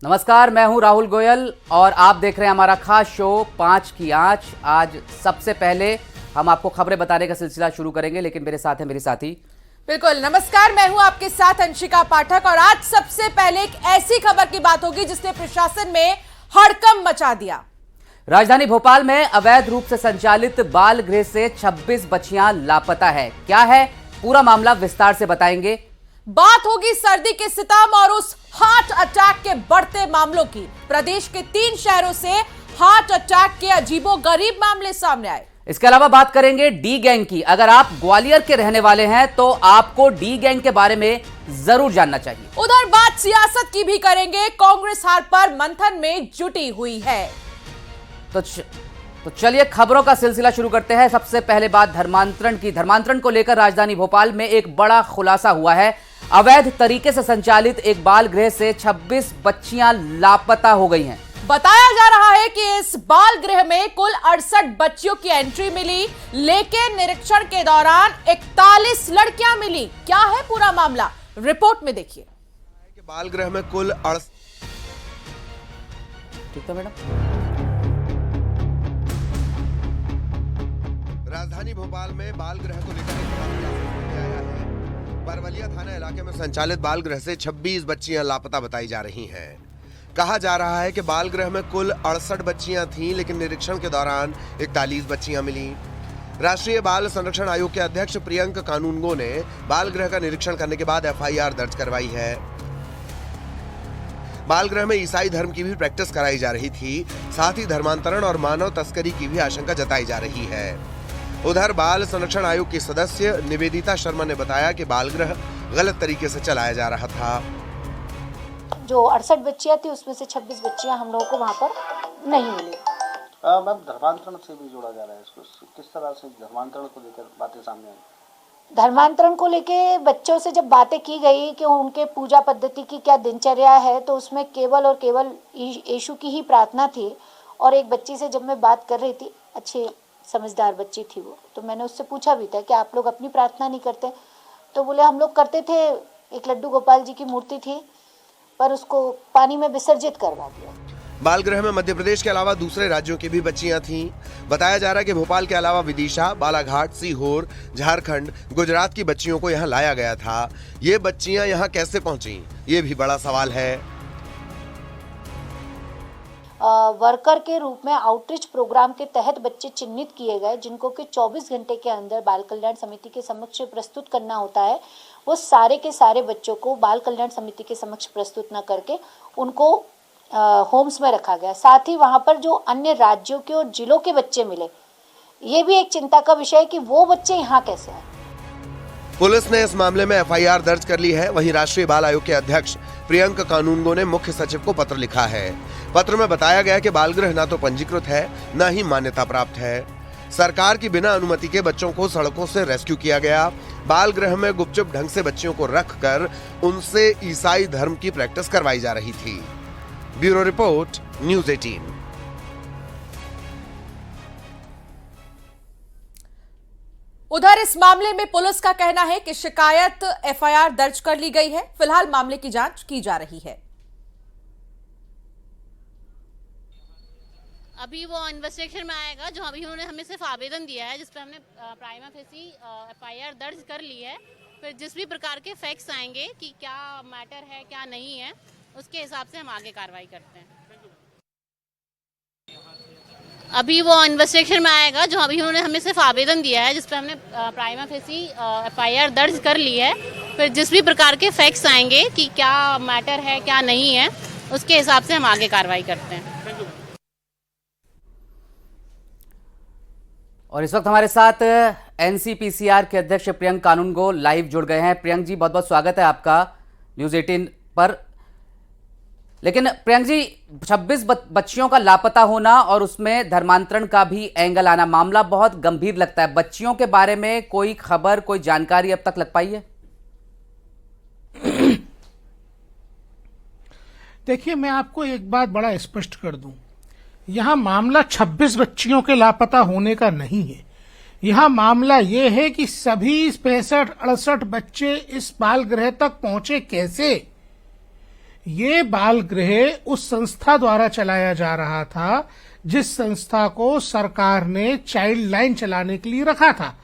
नमस्कार, मैं हूं राहुल गोयल और आप देख रहे हैं हमारा खास शो 5 की आंच। आज सबसे पहले हम आपको खबरें बताने का सिलसिला शुरू करेंगे, लेकिन मेरे साथ है मेरी साथी। बिल्कुल, नमस्कार, मैं हूं आपके साथ अंशिका पाठक और आज सबसे पहले एक ऐसी खबर की बात होगी जिसने प्रशासन में हड़कंप मचा दिया। राजधानी भोपाल में अवैध रूप से संचालित बाल गृह से 26 बच्चियां लापता है। क्या है पूरा मामला, विस्तार से बताएंगे। बात होगी सर्दी के सितम और उस हार्ट अटैक के बढ़ते मामलों की। प्रदेश के 3 शहरों से हार्ट अटैक के अजीबोगरीब मामले सामने आए। इसके अलावा बात करेंगे डी गैंग की। अगर आप ग्वालियर के रहने वाले हैं तो आपको डी गैंग के बारे में जरूर जानना चाहिए। उधर बात सियासत की भी करेंगे। कांग्रेस हार पर मंथन में जुटी हुई है। तो चलिए खबरों का सिलसिला शुरू करते हैं। सबसे पहले बात धर्मांतरण की। धर्मांतरण को लेकर राजधानी भोपाल में एक बड़ा खुलासा हुआ है। अवैध तरीके से संचालित एक बाल गृह से 26 बच्चियां लापता हो गई हैं। बताया जा रहा है कि इस बाल गृह में कुल 68 बच्चियों की एंट्री मिली, लेकिन निरीक्षण के दौरान 41 लड़कियां मिली। क्या है पूरा मामला, रिपोर्ट में देखिए। बाल गृह में कुल ठीक है मैडम। राजधानी भोपाल में बाल गृह को लेकर एक बड़ा खुलासा सामने आया है। परवलिया थाना इलाके में संचालित बाल गृह से 26 बच्चियां लापता बताई जा रही हैं। कहा जा रहा है कि बाल गृह में कुल 68 बच्चियां थीं, लेकिन निरीक्षण के दौरान 41 बच्चियां मिली। राष्ट्रीय बाल संरक्षण आयोग के अध्यक्ष प्रियंक कानूनगो ने बाल गृह का निरीक्षण करने के बाद FIR दर्ज करवाई है। बाल गृह में ईसाई धर्म की भी प्रैक्टिस कराई जा रही थी। साथ ही धर्मांतरण और मानव तस्करी की भी आशंका जताई जा रही है। उधर बाल संरक्षण आयोग की सदस्य निवेदिता शर्मा ने बताया कि बाल गृह गलत तरीके से चलाया जा रहा था। जो 68 बच्चियां थी उसमें से 26 बच्चियां हम लोगों को वहाँ पर नहीं मिली। मैम, धर्मांतरण से भी जोड़ा जा रहा है इसको, किस तरह से धर्मांतरण को लेकर बातें सामने आई? धर्मांतरण को लेके बच्चों से जब बातें की गई कि उनके पूजा पद्धति की क्या दिनचर्या है, तो उसमें केवल और केवल यीशु की ही प्रार्थना थी। और एक बच्ची से जब मैं बात कर रही थी, अच्छी समझदार बच्ची थी वो, तो मैंने उससे पूछा भी था कि आप लोग अपनी प्रार्थना नहीं करते? तो बोले हम लोग करते थे। एक लड्डू गोपाल जी की मूर्ति थी, पर उसको पानी में विसर्जित करवा दिया। बाल गृह में मध्य प्रदेश के अलावा दूसरे राज्यों की भी बच्चियां थीं। बताया जा रहा है कि भोपाल के अलावा विदिशा, बालाघाट, सीहोर, झारखंड, गुजरात की बच्चियों को यहां लाया गया था। ये बच्चियां यहां कैसे पहुंची, ये भी बड़ा सवाल है। वर्कर के रूप में आउटरीच प्रोग्राम के तहत बच्चे चिन्हित किए गए, जिनको कि 24 घंटे के अंदर बाल कल्याण समिति के समक्ष प्रस्तुत करना होता है। वो सारे के सारे बच्चों को बाल कल्याण समिति के समक्ष प्रस्तुत न करके उनको होम्स में रखा गया। साथ ही वहाँ पर जो अन्य राज्यों के और जिलों के बच्चे मिले, ये भी एक चिंता का विषय है कि वो बच्चे यहाँ कैसे आए। पुलिस ने इस मामले में FIR दर्ज कर ली है। वहीं राष्ट्रीय बाल आयोग के अध्यक्ष प्रियंक कानूनगो ने मुख्य सचिव को पत्र लिखा है। पत्र में बताया गया कि बाल गृह न तो पंजीकृत है, न ही मान्यता प्राप्त है। सरकार की बिना अनुमति के बच्चों को सड़कों से रेस्क्यू किया गया। बाल गृह में गुपचुप ढंग से बच्चियों को रखकर उनसे ईसाई धर्म की प्रैक्टिस करवाई जा रही थी। Bureau report, news 18। उधर इस मामले में पुलिस का कहना है कि शिकायत FIR दर्ज कर ली गई है। फिलहाल मामले की जांच की जा रही है। अभी वो इन्वेस्टिगेशन में आएगा। जो अभी उन्होंने हमें सिर्फ आवेदन दिया है, जिस पर हमने प्राइमा फेसी FIR दर्ज कर ली है। फिर जिस भी प्रकार के फैक्ट्स आएंगे कि क्या मैटर है क्या नहीं है, उसके हिसाब से हम आगे कार्रवाई करते हैं। अभी वो इन्वेस्टिगेशन में आएगा। जो अभी उन्होंने हमें सिर्फ आवेदन दिया है, जिस पर हमने प्राइमा फेसी FIR दर्ज कर ली है। फिर जिस भी प्रकार के फैक्ट्स आएंगे कि क्या मैटर है क्या नहीं है, उसके हिसाब से हम आगे कार्रवाई करते हैं। और इस वक्त हमारे साथ NCPCR के अध्यक्ष प्रियंक कानूनगो लाइव जुड़ गए हैं। प्रियंक जी, बहुत बहुत स्वागत है आपका न्यूज़ 18 पर। लेकिन प्रियंक जी, 26 बच्चियों का लापता होना और उसमें धर्मांतरण का भी एंगल आना, मामला बहुत गंभीर लगता है। बच्चियों के बारे में कोई खबर, कोई जानकारी अब तक लग पाई है? देखिए, मैं आपको एक बात बड़ा स्पष्ट कर दूं। यहां मामला 26 बच्चियों के लापता होने का नहीं है। यहां मामला यह है कि सभी 65-68 बच्चे इस बाल गृह तक पहुंचे कैसे, ये बाल गृह उस संस्था द्वारा चलाया जा रहा था जिस संस्था को सरकार ने चाइल्ड लाइन चलाने के लिए रखा था।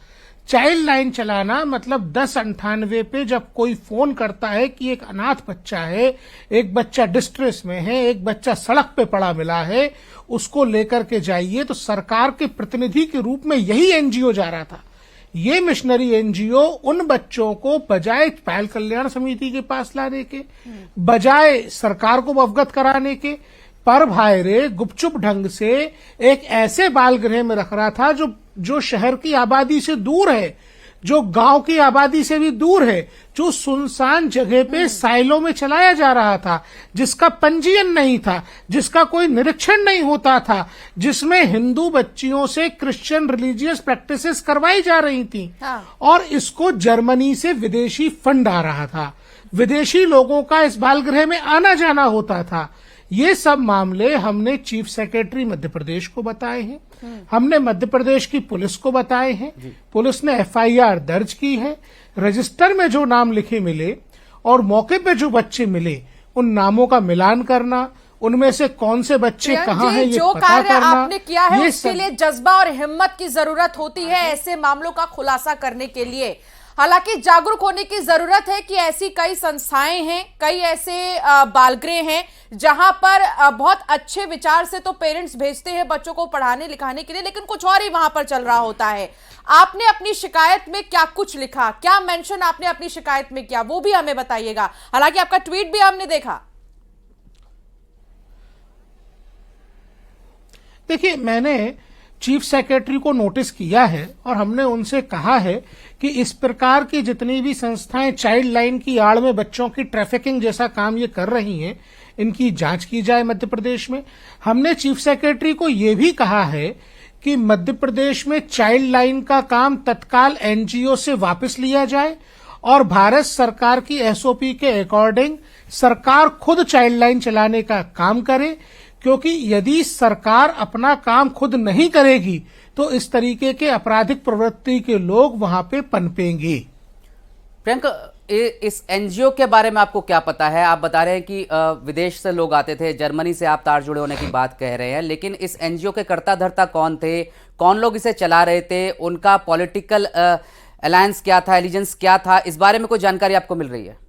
चाइल्ड लाइन चलाना मतलब 1098 पे जब कोई फोन करता है कि एक अनाथ बच्चा है, एक बच्चा डिस्ट्रेस में है, एक बच्चा सड़क पे पड़ा मिला है, उसको लेकर के जाइए, तो सरकार के प्रतिनिधि के रूप में यही एनजीओ जा रहा था। ये मिशनरी एनजीओ उन बच्चों को बजाय बाल कल्याण समिति के पास लाने के, बजाय सरकार को अवगत कराने के, पर भाई रे गुपचुप ढंग से एक ऐसे बाल गृह में रख रहा था जो शहर की आबादी से दूर है, जो गांव की आबादी से भी दूर है, जो सुनसान जगह पे साइलों में चलाया जा रहा था, जिसका पंजीयन नहीं था, जिसका कोई निरीक्षण नहीं होता था, जिसमें हिंदू बच्चियों से क्रिश्चियन रिलीजियस प्रैक्टिसेस करवाई जा रही थी। और इसको जर्मनी से विदेशी फंड आ रहा था, विदेशी लोगों का इस बाल गृह में आना जाना होता था। ये सब मामले हमने चीफ सेक्रेटरी मध्य प्रदेश को बताए हैं, हमने मध्य प्रदेश की पुलिस को बताए हैं, पुलिस ने एफआईआर दर्ज की है। रजिस्टर में जो नाम लिखे मिले और मौके पे जो बच्चे मिले, उन नामों का मिलान करना, उनमें से कौन से बच्चे कहाँ हैं ये जो पता कार्य करना, आपने किया है ये उसके लिए जज्बा और हिम्मत की जरूरत होती है ऐसे मामलों का खुलासा करने के लिए। हालांकि जागरूक होने की जरूरत है कि ऐसी कई संस्थाएं हैं, कई ऐसे बालगृह हैं जहां पर बहुत अच्छे विचार से तो पेरेंट्स भेजते हैं बच्चों को पढ़ाने लिखाने के लिए, लेकिन कुछ और ही वहां पर चल रहा होता है। आपने अपनी शिकायत में क्या कुछ लिखा, क्या मेंशन आपने अपनी शिकायत में किया, वो भी हमें बताइएगा। हालांकि आपका ट्वीट भी हमने देखा। देखिए, मैंने चीफ सेक्रेटरी को नोटिस किया है और हमने उनसे कहा है कि इस प्रकार की जितनी भी संस्थाएं चाइल्ड लाइन की आड़ में बच्चों की ट्रैफिकिंग जैसा काम ये कर रही हैं, इनकी जांच की जाए मध्य प्रदेश में। हमने चीफ सेक्रेटरी को ये भी कहा है कि मध्य प्रदेश में चाइल्ड लाइन का काम तत्काल एनजीओ से वापस लिया जाए और भारत सरकार की एसओपी के अकॉर्डिंग सरकार खुद चाइल्ड लाइन चलाने का काम करे, क्योंकि यदि सरकार अपना काम खुद नहीं करेगी तो इस तरीके के आपराधिक प्रवृत्ति के लोग वहां पे पनपेंगे। प्रियंका, इस एनजीओ के बारे में आपको क्या पता है? आप बता रहे हैं कि विदेश से लोग आते थे, जर्मनी से आप तार जुड़े होने की बात कह रहे हैं, लेकिन इस एनजीओ के कर्ता धर्ता कौन थे, कौन लोग इसे चला रहे थे, उनका पॉलिटिकल अलायंस क्या था, एलिजेंस क्या था, इस बारे में कोई जानकारी आपको मिल रही है?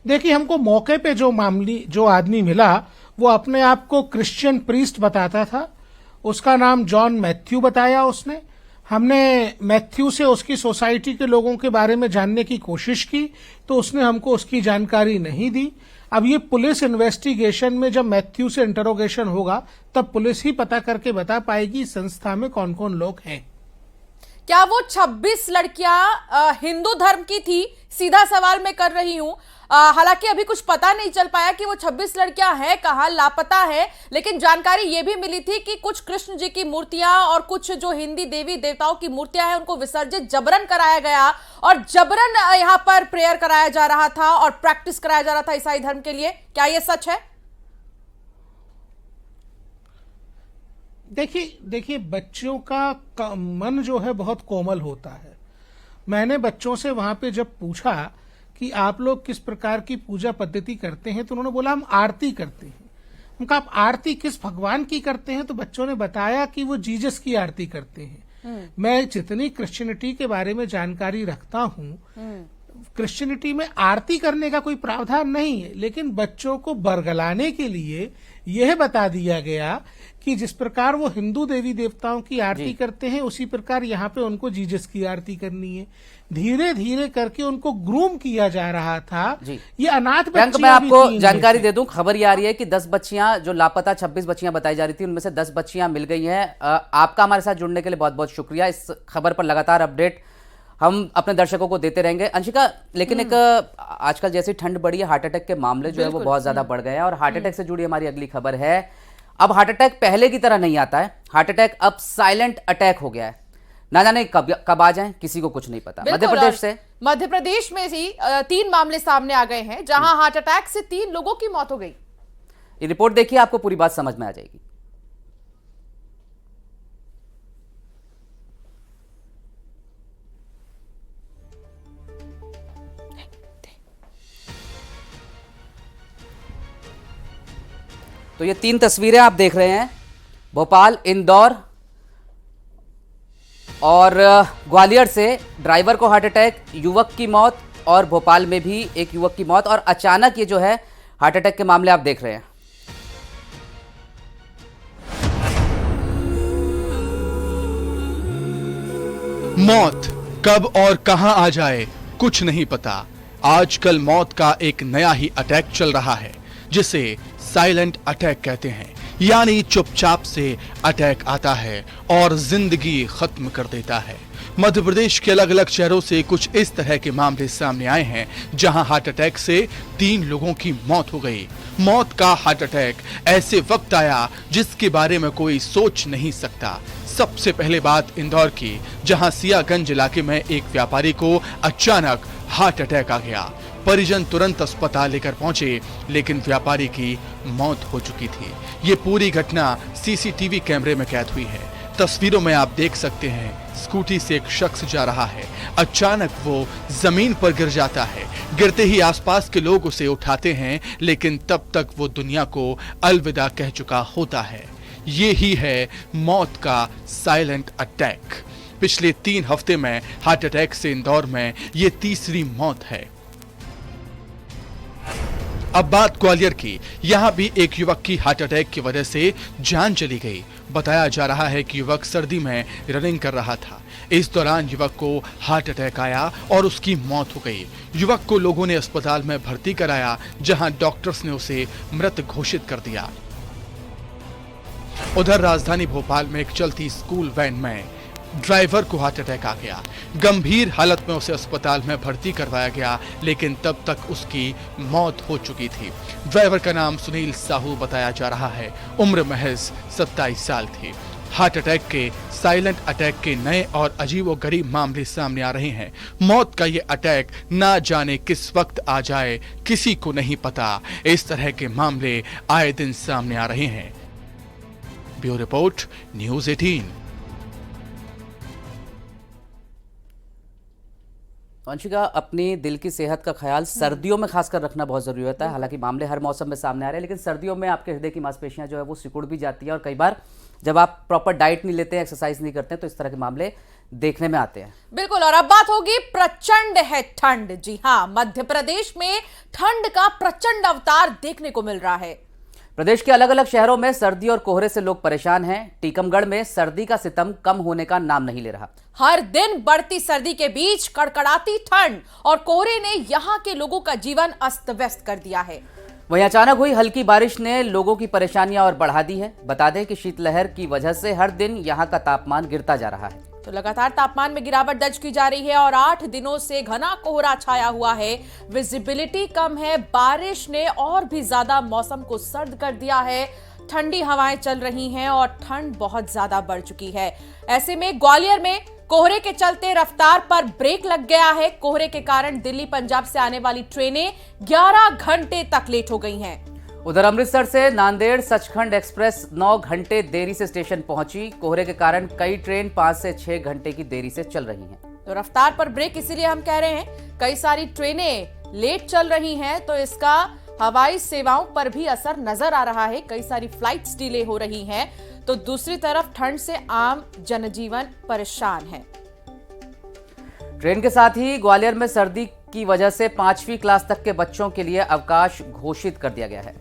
देखिए, हमको मौके पे जो आदमी मिला वो अपने आप को क्रिश्चियन प्रीस्ट बताता था। उसका नाम जॉन मैथ्यू बताया उसने। हमने मैथ्यू से उसकी सोसाइटी के लोगों के बारे में जानने की कोशिश की तो उसने हमको उसकी जानकारी नहीं दी। अब ये पुलिस इन्वेस्टिगेशन में जब मैथ्यू से इंटरोगेशन होगा तब पुलिस ही पता करके बता पाएगी संस्था में कौन कौन लोग हैं। क्या वो 26 लड़कियां हिंदू धर्म की थी? सीधा सवाल मैं कर रही हूं। हालांकि अभी कुछ पता नहीं चल पाया कि वो 26 लड़कियां हैं कहां, लापता है, लेकिन जानकारी ये भी मिली थी कि कुछ कृष्ण जी की मूर्तियां और कुछ जो हिंदी देवी देवताओं की मूर्तियां हैं उनको विसर्जित जबरन कराया गया और जबरन यहां पर प्रेयर कराया जा रहा था और प्रैक्टिस कराया जा रहा था ईसाई धर्म के लिए। क्या ये सच है? देखिए बच्चों का मन जो है बहुत कोमल होता है। मैंने बच्चों से वहां पे जब पूछा कि आप लोग किस प्रकार की पूजा पद्धति करते हैं तो उन्होंने बोला हम आरती करते हैं। उनका आप आरती किस भगवान की करते हैं? तो बच्चों ने बताया कि वो जीसस की आरती करते हैं। मैं जितनी क्रिश्चियनिटी के बारे में जानकारी रखता हूँ, क्रिश्चियनिटी में आरती करने का कोई प्रावधान नहीं है, लेकिन बच्चों को बरगलाने के लिए यह बता दिया गया कि जिस प्रकार वो हिंदू देवी देवताओं की आरती करते हैं उसी प्रकार यहाँ पे उनको जीसस की आरती करनी है। धीरे धीरे करके उनको ग्रूम किया जा रहा था। ये अनाथ बच्चियां, मैं आपको जानकारी दे दूं, खबर ये आ रही है कि 10 बच्चियां जो लापता 26 बच्चियां बताई जा रही थी उनमें से 10 बच्चियां मिल गई हैं। आपका हमारे साथ जुड़ने के लिए बहुत बहुत शुक्रिया। इस खबर पर लगातार अपडेट हम अपने दर्शकों को देते रहेंगे। अंशिका, लेकिन एक आजकल जैसी ठंड बढ़ी है, हार्ट अटैक के मामले जो है वो बहुत ज्यादा बढ़ गए हैं और हार्ट अटैक से जुड़ी हमारी अगली खबर है। अब हार्ट अटैक पहले की तरह नहीं आता है, हार्ट अटैक अब साइलेंट अटैक हो गया है। ना जाने कब आ जाए, किसी को कुछ नहीं पता। मध्य प्रदेश में ही 3 मामले सामने आ गए हैं जहां हार्ट अटैक से 3 लोगों की मौत हो गई। ये रिपोर्ट देखिए, आपको पूरी बात समझ में आ जाएगी। तो ये 3 तस्वीरें आप देख रहे हैं, भोपाल, इंदौर और ग्वालियर से ड्राइवर को हार्ट अटैक, युवक की मौत और भोपाल में भी एक युवक की मौत और अचानक ये जो है हार्ट अटैक के मामले आप देख रहे हैं। मौत कब और कहां आ जाए कुछ नहीं पता। आजकल मौत का एक नया ही अटैक चल रहा है जिसे साइलेंट अटैक कहते हैं, यानी चुपचाप से अटैक आता है और जिंदगी खत्म कर देता है। मध्य प्रदेश के अलग अलग शहरों से कुछ इस तरह के मामले सामने आए हैं जहां हार्ट अटैक से 3 लोगों की मौत हो गई। मौत का हार्ट अटैक ऐसे वक्त आया जिसके बारे में कोई सोच नहीं सकता। सबसे पहले बात इंदौर की, जहां सियागंज इलाके में एक व्यापारी को अचानक हार्ट अटैक आ गया। परिजन तुरंत अस्पताल लेकर पहुंचे, लेकिन व्यापारी की मौत हो चुकी थी। ये पूरी घटना सीसीटीवी कैमरे में कैद हुई है। तस्वीरों में आप देख सकते हैं, स्कूटी से एक शख्स जा रहा है, अचानक वो जमीन पर गिर जाता है। गिरते ही आसपास के लोग उसे उठाते हैं, लेकिन तब तक वो दुनिया को अलविदा कह चुका होता है। ये ही है मौत का साइलेंट अटैक। पिछले 3 हफ्ते में हार्ट अटैक से इंदौर में ये तीसरी मौत है। अब बात ग्वालियर की, यहाँ भी एक युवक की हार्ट अटैक की वजह से जान चली गई। बताया जा रहा है कि युवक सर्दी में रनिंग कर रहा था। इस दौरान युवक को हार्ट अटैक आया और उसकी मौत हो गई। युवक को लोगों ने अस्पताल में भर्ती कराया, जहां डॉक्टर्स ने उसे मृत घोषित कर दिया। उधर राजधानी भोपाल में एक चलती स्कूल वैन में ड्राइवर को हार्ट अटैक आ गया। गंभीर हालत में उसे अस्पताल में भर्ती करवाया गया, लेकिन तब तक उसकी मौत हो चुकी थी। ड्राइवर का नाम सुनील साहू बताया जा रहा है, उम्र महज 27 साल थी। हार्ट अटैक के साइलेंट अटैक के नए और अजीबोगरीब मामले सामने आ रहे हैं। मौत का ये अटैक ना जाने किस वक्त आ जाए, किसी को नहीं पता। इस तरह के मामले आए दिन सामने आ रहे हैं। Bureau report, news 18। वंशिका, अपनी दिल की सेहत का ख्याल सर्दियों में खासकर रखना बहुत जरूरी होता है। हालांकि मामले हर मौसम में सामने आ रहे हैं, लेकिन सर्दियों में आपके हृदय की मांसपेशियां जो है वो सिकुड़ भी जाती है और कई बार जब आप प्रॉपर डाइट नहीं लेते हैं, एक्सरसाइज नहीं करते हैं, तो इस तरह के मामले देखने में आते हैं। बिल्कुल। और अब बात होगी, प्रचंड है ठंड। जी हाँ, मध्य प्रदेश में ठंड का प्रचंड अवतार देखने को मिल रहा है। प्रदेश के अलग अलग शहरों में सर्दी और कोहरे से लोग परेशान हैं। टीकमगढ़ में सर्दी का सितम कम होने का नाम नहीं ले रहा। हर दिन बढ़ती सर्दी के बीच कड़कड़ाती ठंड और कोहरे ने यहां के लोगों का जीवन अस्त व्यस्त कर दिया है। वहीं अचानक हुई हल्की बारिश ने लोगों की परेशानियां और बढ़ा दी है। बता दें कि शीतलहर की वजह से हर दिन यहां का तापमान गिरता जा रहा है। तो लगातार तापमान में गिरावट दर्ज की जा रही है और 8 दिनों से घना कोहरा छाया हुआ है। विजिबिलिटी कम है। बारिश ने और भी ज्यादा मौसम को सर्द कर दिया है। ठंडी हवाएं चल रही हैं और ठंड बहुत ज्यादा बढ़ चुकी है। ऐसे में ग्वालियर में कोहरे के चलते रफ्तार पर ब्रेक लग गया है। कोहरे के कारण दिल्ली पंजाब से आने वाली ट्रेनें 11 घंटे तक लेट हो गई हैं। उधर अमृतसर से नांदेड़ सचखंड एक्सप्रेस 9 घंटे देरी से स्टेशन पहुंची। कोहरे के कारण कई ट्रेन 5 से 6 घंटे की देरी से चल रही हैं। तो रफ्तार पर ब्रेक इसीलिए हम कह रहे हैं, कई सारी ट्रेनें लेट चल रही हैं, तो इसका हवाई सेवाओं पर भी असर नजर आ रहा है। कई सारी फ्लाइट्स डिले हो रही हैं, तो दूसरी तरफ ठंड से आम जनजीवन परेशान है। ट्रेन के साथ ही ग्वालियर में सर्दी की वजह से 5वीं क्लास तक के बच्चों के लिए अवकाश घोषित कर दिया गया है।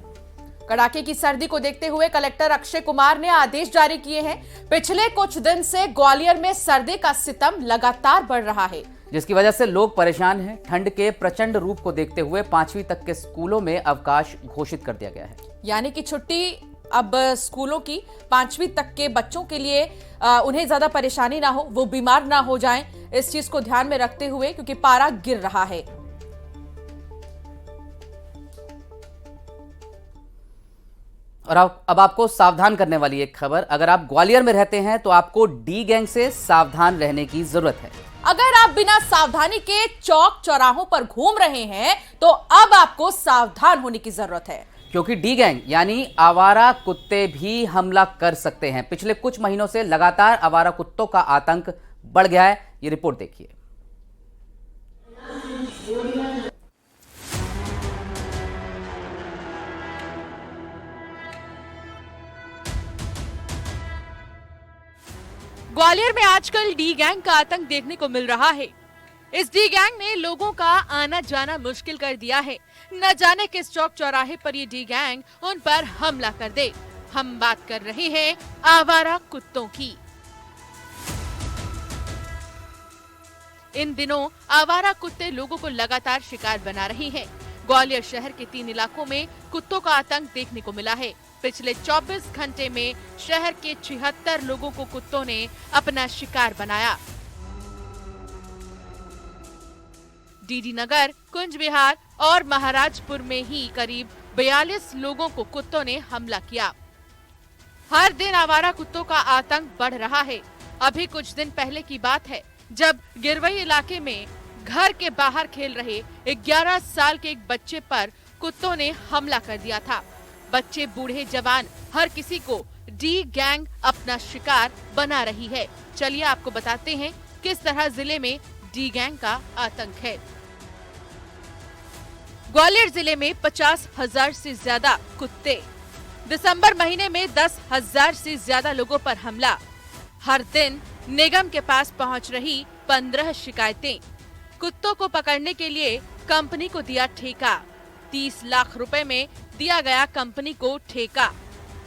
कड़ाके की सर्दी को देखते हुए कलेक्टर अक्षय कुमार ने आदेश जारी किए हैं। पिछले कुछ दिन से ग्वालियर में सर्दी का सितम लगातार बढ़ रहा है, जिसकी वजह से लोग परेशान हैं। ठंड के प्रचंड रूप को देखते हुए 5वीं तक के स्कूलों में अवकाश घोषित कर दिया गया है। यानी कि छुट्टी अब स्कूलों की 5वीं तक के बच्चों के लिए उन्हें ज्यादा परेशानी ना हो, वो बीमार ना हो जाएं, इस चीज को ध्यान में रखते हुए, क्योंकि पारा गिर रहा है। और अब आपको सावधान करने वाली एक खबर। अगर आप ग्वालियर में रहते हैं तो आपको डी गैंग से सावधान रहने की जरूरत है। अगर आप बिना सावधानी के चौक चौराहों पर घूम रहे हैं तो अब आपको सावधान होने की जरूरत है, क्योंकि डी गैंग यानी आवारा कुत्ते भी हमला कर सकते हैं। पिछले कुछ महीनों से लगातार आवारा कुत्तों का आतंक बढ़ गया है। ये रिपोर्ट देखिए। ग्वालियर में आजकल डी गैंग का आतंक देखने को मिल रहा है। इस डी गैंग ने लोगों का आना जाना मुश्किल कर दिया है। न जाने किस चौक चौराहे पर ये डी गैंग उन पर हमला कर दे। हम बात कर रहे हैं आवारा कुत्तों की। इन दिनों आवारा कुत्ते लोगों को लगातार शिकार बना रही हैं। ग्वालियर शहर के 3 इलाकों में कुत्तों का आतंक देखने को मिला है। पिछले 24 घंटे में शहर के 76 लोगों को कुत्तों ने अपना शिकार बनाया। डीडी नगर, कुंज विहार और महाराजपुर में ही करीब 42 लोगों को कुत्तों ने हमला किया। हर दिन आवारा कुत्तों का आतंक बढ़ रहा है। अभी कुछ दिन पहले की बात है जब गिरवई इलाके में घर के बाहर खेल रहे 11 साल के एक बच्चे पर कुत्तों ने हमला कर दिया था। बच्चे, बूढ़े, जवान, हर किसी को डी गैंग अपना शिकार बना रही है। चलिए आपको बताते हैं किस तरह जिले में डी गैंग का आतंक है। ग्वालियर जिले में 50,000 से ज्यादा कुत्ते। दिसंबर महीने में 10,000 से ज्यादा लोगों पर हमला। हर दिन निगम के पास पहुंच रही 15 शिकायतें। कुत्तों को पकड़ने के लिए कंपनी को दिया ठेका। 30 लाख रुपए में दिया गया कंपनी को ठेका।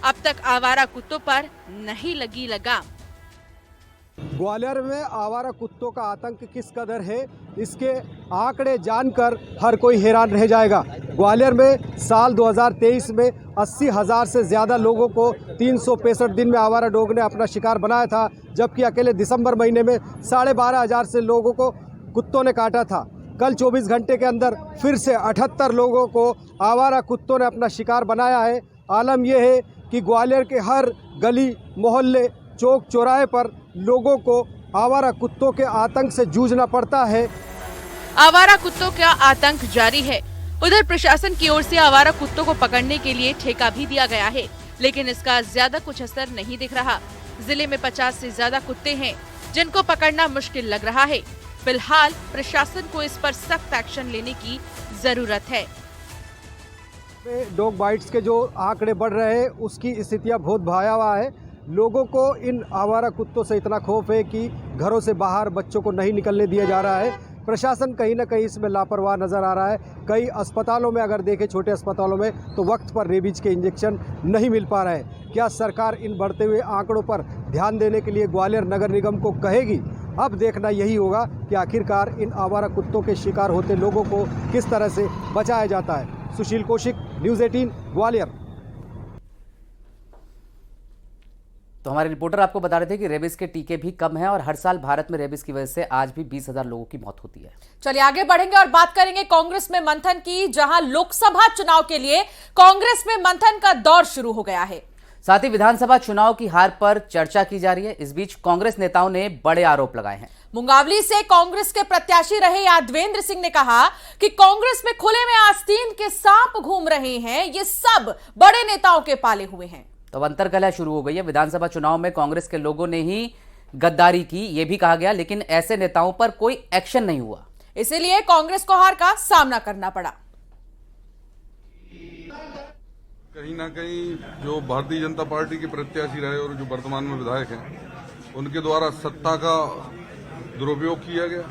अब तक आवारा कुत्तों पर नहीं लगी लगाम। ग्वालियर में आवारा कुत्तों का आतंक किस कदर है, इसके आंकड़े जानकर हर कोई हैरान रह जाएगा। ग्वालियर में साल 2023 में 80,000 से ज़्यादा लोगों को 365 दिन में आवारा डॉग ने अपना शिकार बनाया था, जबकि अकेले दिसंबर महीने में 12,500 से लोगों को कुत्तों ने काटा था। कल 24 घंटे के अंदर फिर से 78 लोगों को आवारा कुत्तों ने अपना शिकार बनाया है। आलम यह है कि ग्वालियर के हर गली, मोहल्ले, चौक चौराहे पर लोगों को आवारा कुत्तों के आतंक से जूझना पड़ता है। आवारा कुत्तों का आतंक जारी है। उधर प्रशासन की ओर से आवारा कुत्तों को पकड़ने के लिए ठेका भी दिया गया है, लेकिन इसका ज्यादा कुछ असर नहीं दिख रहा। जिले में 50 से ज्यादा कुत्ते हैं जिनको पकड़ना मुश्किल लग रहा है। फिलहाल प्रशासन को इस पर सख्त एक्शन लेने की जरूरत है। डॉग बाइट्स के जो आंकड़े बढ़ रहे हैं उसकी स्थितियां बहुत भयावह है। लोगों को इन आवारा कुत्तों से इतना खौफ है कि घरों से बाहर बच्चों को नहीं निकलने दिया जा रहा है। प्रशासन कहीं ना कहीं इसमें लापरवाह नज़र आ रहा है। कई अस्पतालों में अगर देखें, छोटे अस्पतालों में, तो वक्त पर रेबीज के इंजेक्शन नहीं मिल पा रहे हैं। क्या सरकार इन बढ़ते हुए आंकड़ों पर ध्यान देने के लिए ग्वालियर नगर निगम को कहेगी? अब देखना यही होगा कि आखिरकार इन आवारा कुत्तों के शिकार होते लोगों को किस तरह से बचाया जाता है। सुशील कौशिक, न्यूज़ 18, ग्वालियर। तो हमारे रिपोर्टर आपको बता रहे थे कि रेबीज के टीके भी कम हैं और हर साल भारत में रेबीज की वजह से आज भी 20,000 लोगों की मौत होती है। चलिए आगे बढ़ेंगे और बात करेंगे कांग्रेस में मंथन की, जहां लोकसभा चुनाव के लिए कांग्रेस में मंथन का दौर शुरू हो गया है। साथ ही विधानसभा चुनाव की हार पर चर्चा की जा रही है। इस बीच कांग्रेस नेताओं ने बड़े आरोप लगाए हैं। मुंगावली से कांग्रेस के प्रत्याशी रहे यादवेंद्र सिंह ने कहा कि कांग्रेस में खुले में आस्तीन के सांप घूम रहे हैं। ये सब बड़े नेताओं के पाले हुए हैं। तो अंतर्कलह शुरू हो गई है। विधानसभा चुनाव में कांग्रेस के लोगों ने ही गद्दारी की, यह भी कहा गया, लेकिन ऐसे नेताओं पर कोई एक्शन नहीं हुआ। इसीलिए कांग्रेस को हार का सामना करना पड़ा। कहीं ना कहीं जो भारतीय जनता पार्टी के प्रत्याशी रहे और जो वर्तमान में विधायक हैं, उनके द्वारा सत्ता का दुरुपयोग किया गया।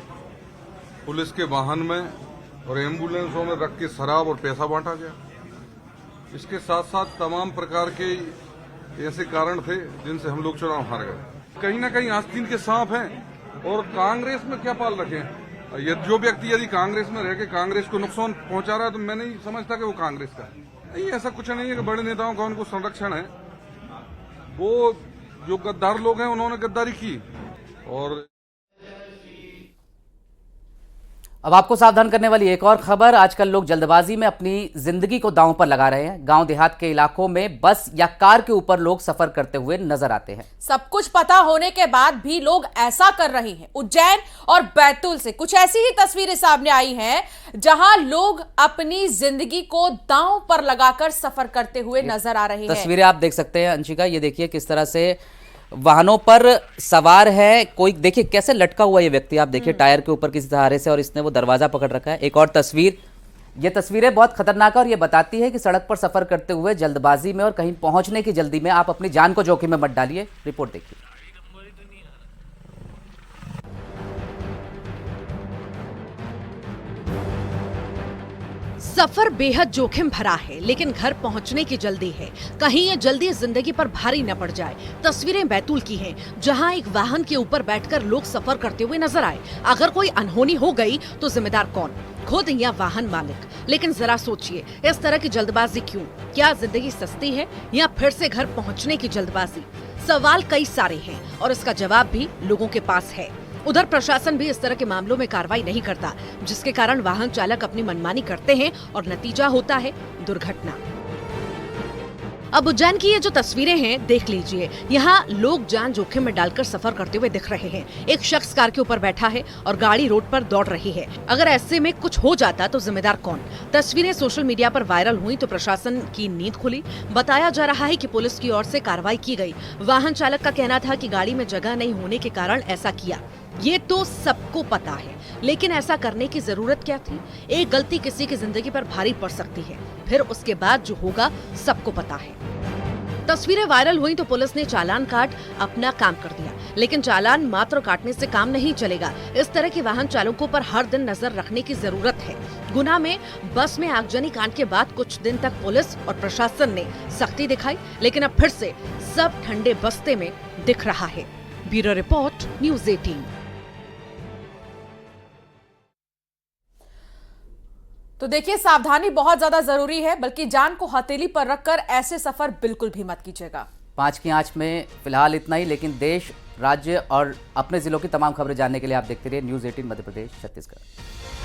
पुलिस के वाहन में और एम्बुलेंसों में रख के शराब और पैसा बांटा गया। इसके साथ साथ तमाम प्रकार के ऐसे कारण थे जिनसे हम लोग चुनाव हार गए। कहीं ना कहीं आस्तीन के सांप हैं और कांग्रेस में क्या पाल रखे हैं। जो व्यक्ति यदि कांग्रेस में रह के कांग्रेस को नुकसान पहुंचा रहा है तो मैं नहीं समझता कि वो कांग्रेस का नहीं। ऐसा कुछ नहीं है कि बड़े नेताओं का उनको संरक्षण है। वो जो गद्दार लोग हैं उन्होंने गद्दारी की। और अब आपको सावधान करने वाली एक और खबर। आजकल लोग जल्दबाजी में अपनी जिंदगी को दांव पर लगा रहे हैं। गांव देहात के इलाकों में बस या कार के ऊपर लोग सफर करते हुए नजर आते हैं। सब कुछ पता होने के बाद भी लोग ऐसा कर रहे हैं। उज्जैन और बैतूल से कुछ ऐसी ही तस्वीरें सामने आई हैं जहां लोग अपनी जिंदगी को दांव पर लगाकर सफर करते हुए नजर आ रहे हैं। तस्वीरें आप देख सकते हैं अंशिका, ये देखिए किस तरह से वाहनों पर सवार है कोई। देखिए कैसे लटका हुआ ये व्यक्ति, आप देखिए टायर के ऊपर किसी सहारे से, और इसने वो दरवाजा पकड़ रखा है। एक और तस्वीर, ये तस्वीरें बहुत खतरनाक है और ये बताती है कि सड़क पर सफर करते हुए जल्दबाजी में और कहीं पहुंचने की जल्दी में आप अपनी जान को जोखिम में मत डालिए। रिपोर्ट देखिए। सफर बेहद जोखिम भरा है, लेकिन घर पहुंचने की जल्दी है। कहीं ये जल्दी जिंदगी पर भारी न पड़ जाए। तस्वीरें बैतूल की हैं, जहां एक वाहन के ऊपर बैठकर लोग सफर करते हुए नजर आए। अगर कोई अनहोनी हो गई तो जिम्मेदार कौन, खुद या वाहन मालिक? लेकिन जरा सोचिए, इस तरह की जल्दबाजी क्यों? क्या जिंदगी सस्ती है या फिर से घर पहुँचने की जल्दबाजी? सवाल कई सारे हैं और इसका जवाब भी लोगों के पास है। उधर प्रशासन भी इस तरह के मामलों में कार्रवाई नहीं करता, जिसके कारण वाहन चालक अपनी मनमानी करते हैं और नतीजा होता है दुर्घटना। अब उज्जैन की ये जो तस्वीरें हैं देख लीजिए। यहाँ लोग जान जोखिम में डालकर सफर करते हुए दिख रहे हैं। एक शख्स कार के ऊपर बैठा है और गाड़ी रोड पर दौड़ रही है। अगर ऐसे में कुछ हो जाता तो जिम्मेदार कौन? तस्वीरें सोशल मीडिया पर वायरल हुई तो प्रशासन की नींद खुली। बताया जा रहा है कि पुलिस की ओर से कार्रवाई की गई। वाहन चालक का कहना था कि गाड़ी में जगह नहीं होने के कारण ऐसा किया। ये तो सबको पता है, लेकिन ऐसा करने की जरूरत क्या थी? एक गलती किसी की जिंदगी पर भारी पड़ सकती है, फिर उसके बाद जो होगा सबको पता है। तस्वीरें वायरल हुई तो पुलिस ने चालान काट अपना काम कर दिया, लेकिन चालान मात्र काटने से काम नहीं चलेगा। इस तरह के वाहन चालकों पर हर दिन नजर रखने की जरूरत है। गुना में बस में आगजनी कांड के बाद कुछ दिन तक पुलिस और प्रशासन ने सख्ती दिखाई, लेकिन अब फिर से सब ठंडे बस्ते में दिख रहा है। Bureau report, news 18। तो देखिए, सावधानी बहुत ज्यादा जरूरी है, बल्कि जान को हथेली पर रखकर ऐसे सफर बिल्कुल भी मत कीजिएगा। 5 की आंच में फिलहाल इतना ही, लेकिन देश, राज्य और अपने जिलों की तमाम खबरें जानने के लिए आप देखते रहिए न्यूज़ 18 मध्य प्रदेश छत्तीसगढ़।